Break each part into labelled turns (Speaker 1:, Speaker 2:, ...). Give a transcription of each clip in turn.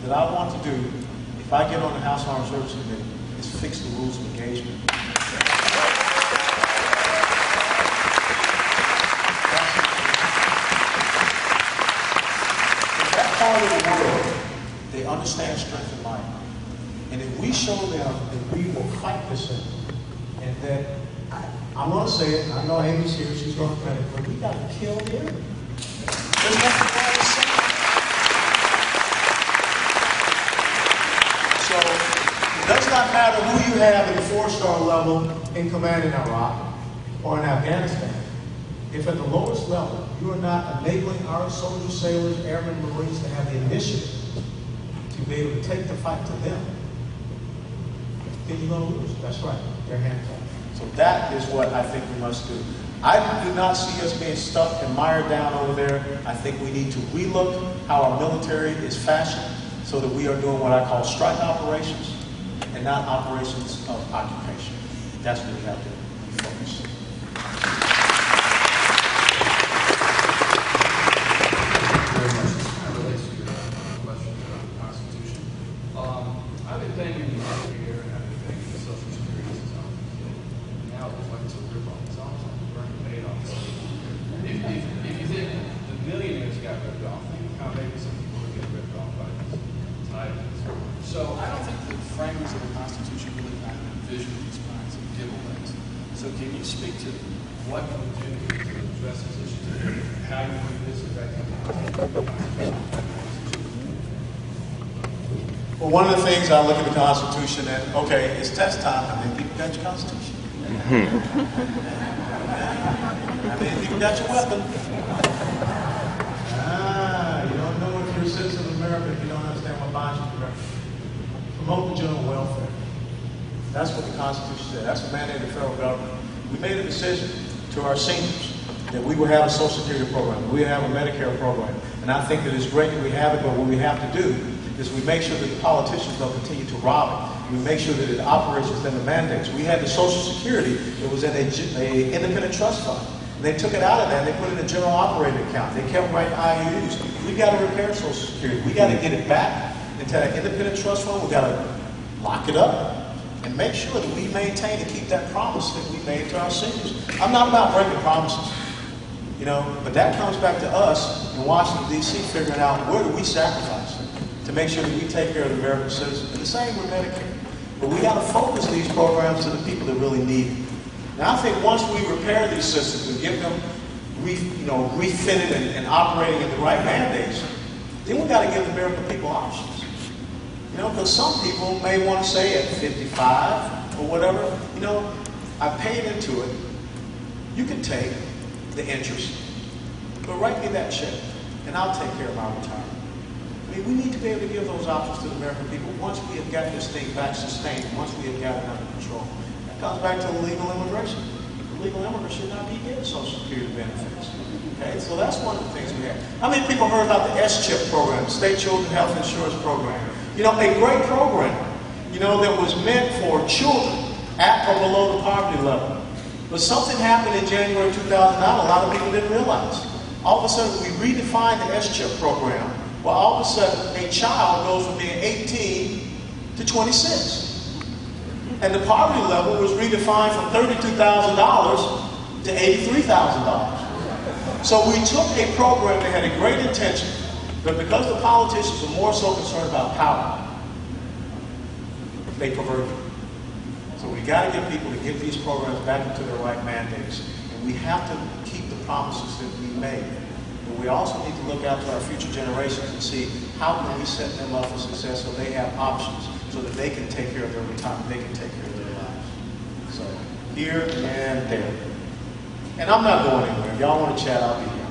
Speaker 1: that I want to do, if I get on the House Armed Services Committee, is fix the rules of engagement. In that part of the world, they understand strength and might. And if we show them that we will fight this thing, and that, I want to say it, I know Amy's here, she's going to credit, but we got to kill the enemy. There's nothing wrong with saying it. So, it does not matter who you have at the 4-star level in command in Iraq or in Afghanistan. If at the lowest level, you are not enabling our soldiers, sailors, airmen, Marines to have the initiative to be able to take the fight to them, then you're going to lose. That's right. They're handcuffed. So that is what I think we must do. I do not see us being stuck and mired down over there. I think we need to relook how our military is fashioned so that we are doing what I call strike operations and not operations of occupation. That's what we have to focus.
Speaker 2: Very much. This kind of relates to your question about the Constitution. I've been paying in every year and I've been paying the Social Security system. Now it looks like it's a rip-off. It's almost like Bernie Madoff. If you think the millionaires got ripped off, think of how maybe some people would get ripped off by these titles. So I don't think the framers of the Constitution really kind of envision these kinds of giveaways. So can you speak to what you would do to address these issues, how you would revisit that kind of
Speaker 1: Well, one of the things I look at the Constitution and, okay, it's test time. How many people got your Constitution? How many people got your weapon? You don't know if you're a citizen of America if you don't understand what binds you to America. Promote the general welfare. That's what the Constitution said. That's the mandate of the federal government. We made a decision to our seniors that we would have a Social Security program, we would have a Medicare program. And I think that it's great that we have it, but what we have to do is we make sure that the politicians don't continue to rob it. We make sure that it operates within the mandates. We had the Social Security that was in a independent trust fund. And they took it out of that and they put it in a general operating account. They kept writing IOUs. We've got to repair Social Security. We've got to get it back into that independent trust fund. We've got to lock it up and make sure that we maintain and keep that promise that we made to our seniors. I'm not about breaking promises, but that comes back to us in Washington, D.C. figuring out where do we sacrifice to make sure that we take care of the American citizens. And the same with Medicare. But we got to focus these programs to the people that really need it. Now, I think once we repair these systems and get them refitted and operating in the right mandates, then we've got to give the American people options. Because some people may want to say at 55 or whatever, I paid into it. You can take the interest, but write me that check, and I'll take care of my retirement. We need to be able to give those options to the American people once we have got this thing back sustained, once we have got it under control. That comes back to illegal immigration. Illegal immigrants should not be getting Social Security benefits. Okay, so that's one of the things we have. How many people heard about the S-CHIP program, State Children's Health Insurance Program? A great program, that was meant for children at or below the poverty level. But something happened in January 2009 a lot of people didn't realize. All of a sudden, we redefined the S-CHIP program. Well, all of a sudden, a child goes from being 18 to 26. And the poverty level was redefined from $32,000 to $83,000. So we took a program that had a great intention, but because the politicians are more so concerned about power, they perverted it. So we got to get people to get these programs back into their right mandates. And we have to keep the promises that we made. But we also need to look out to our future generations and see how can we set them up for success so they have options, so that they can take care of their retirement, they can take care of their lives. So here and there. And I'm not going anywhere. If y'all want to chat, I'll be here.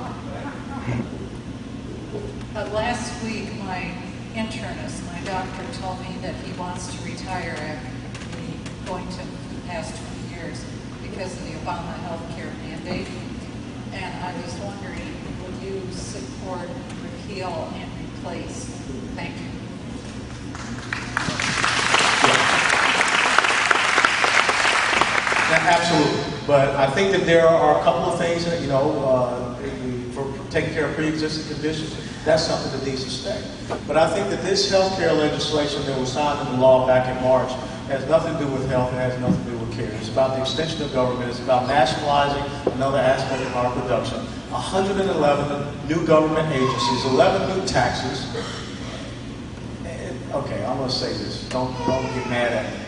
Speaker 3: Last week, my internist, my doctor, told me that he wants to retire after going to the past 20 years because of the Obama health care mandate. And I was wondering, would you support repeal and replace? Thank you.
Speaker 1: Yeah, absolutely. But I think that there are a couple of things that, for taking care of pre-existing conditions. That's something that needs to stay. But I think that this health care legislation that was signed into law back in March has nothing to do with health, it has nothing to do with care. It's about the extension of government, it's about nationalizing another aspect of our production. 111 new government agencies, 11 new taxes. And, okay, I'm going to say this, don't get mad at me.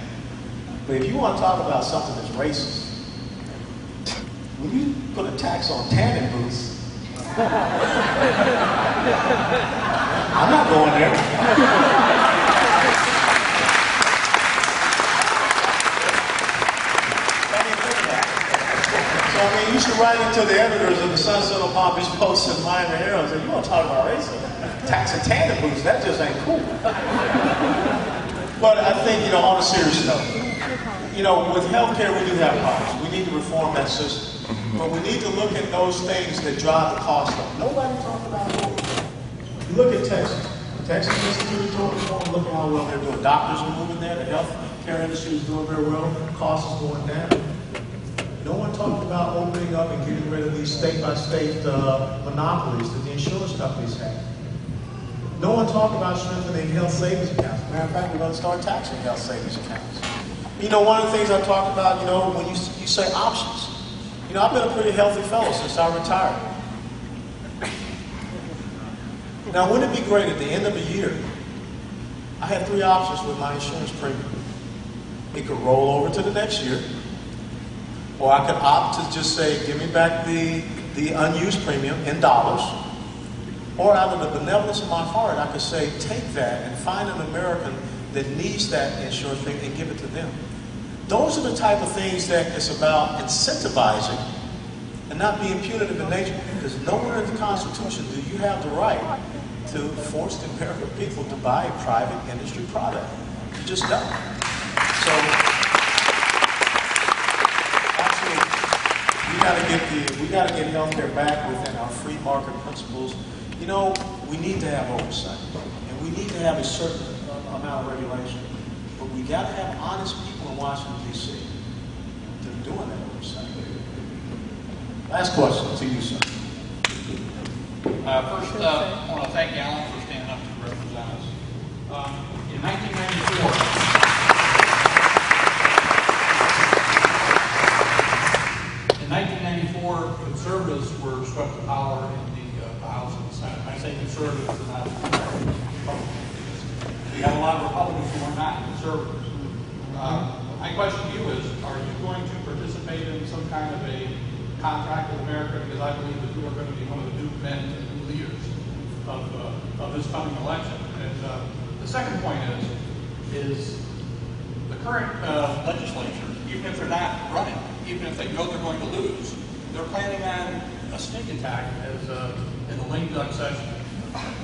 Speaker 1: But if you want to talk about something that's racist, when you put a tax on tanning booths, I'm not going there. So, I mean, you should write it to the editors of the Sun Central Palm Beach Post and Miami Herald and say, you want to talk about racism? Tax and tanning booths, that just ain't cool. But I think, you know, on a serious note, you know, with healthcare, we do have problems. We need to reform that system. But we need to look at those things that drive the cost up. Nobody talked about it. You look at Texas. Texas Institute of Tort Reform, look at how well they're doing. Doctors are moving there. The healthcare industry is doing very well. Cost is going down. No one talked about opening up and getting rid of these state-by-state monopolies that the insurance companies have. No one talked about strengthening health savings accounts. As a matter of fact, we're going to start taxing health savings accounts. You know, one of the things I talked about, you know, when you say options. You know, I've been a pretty healthy fellow since I retired. Now, wouldn't it be great at the end of the year, I had 3 options with my insurance premium. It could roll over to the next year, or I could opt to just say, give me back the unused premium in dollars, or out of the benevolence of my heart, I could say, take that and find an American that needs that insurance premium and give it to them. Those are the type of things that it's about incentivizing and not being punitive in nature. Because nowhere in the Constitution do you have the right to force the American people to buy a private industry product. You just don't. So, actually, we got to get healthcare back within our free market principles. You know, we need to have oversight, and we need to have a certain amount of regulation. But we got to have honest people in Washington, D.C. that are doing that oversight. Last question to you, sir.
Speaker 2: First, I want to thank Alan for standing up to represent us. In 1994, conservatives were swept to power in the House and the Senate. I say conservatives and not Republicans. We have a lot of Republicans who are not conservatives. My question to you is, are you going to participate in some kind of a contract with America? Because I believe that you are going to be one of the new men and new leaders of this coming election. And the second point is the current legislature, even if they're not running, even if they know they're going to lose, they're planning on a sneak attack as in the lame duck session.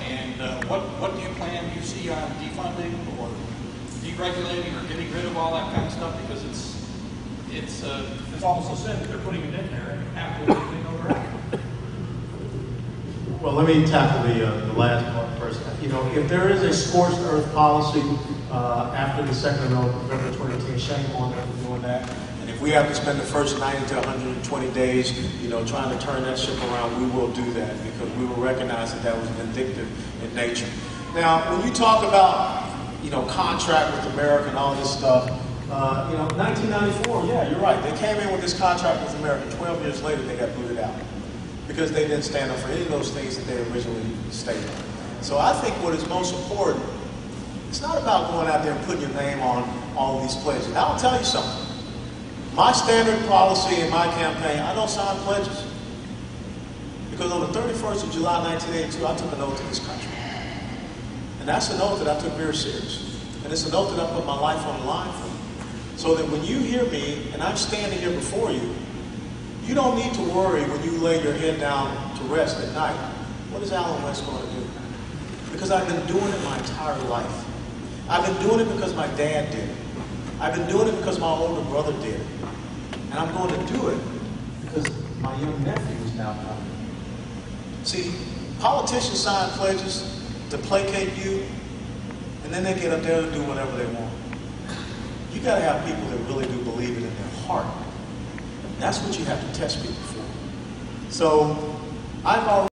Speaker 2: And what do you plan? Do you see on defunding or deregulating or getting rid of all that kind of stuff? Because it's almost a sin that they're putting it in there after everything over after.
Speaker 1: Well, let me tackle the last part first. You know, if there is a scorched earth policy after the 2nd of November 2010, shame on them for doing that. And if we have to spend the first 90 to 120 days, you know, trying to turn that ship around, we will do that because we will recognize that that was vindictive in nature. Now, when you talk about, you know, contract with America and all this stuff, you know, 1994, yeah, you're right. They came in with this contract with America. 12 years later, they got booted out because they didn't stand up for any of those things that they originally stated. So I think what is most important, it's not about going out there and putting your name on all of these pledges. Now, I'll tell you something. My standard policy in my campaign, I don't sign pledges. Because on the 31st of July, 1982, I took an oath to this country. And that's an oath that I took very serious. And it's an oath that I put my life on the line for. So that when you hear me, and I'm standing here before you, you don't need to worry when you lay your head down to rest at night. What is Allen West going to do? Because I've been doing it my entire life. I've been doing it because my dad did it. I've been doing it because my older brother did it. And I'm going to do it because my young nephew is now coming. See, politicians sign pledges to placate you, and then they get up there to do whatever they want. You got to have people that really do believe it in their heart. That's what you have to test people for. So I've already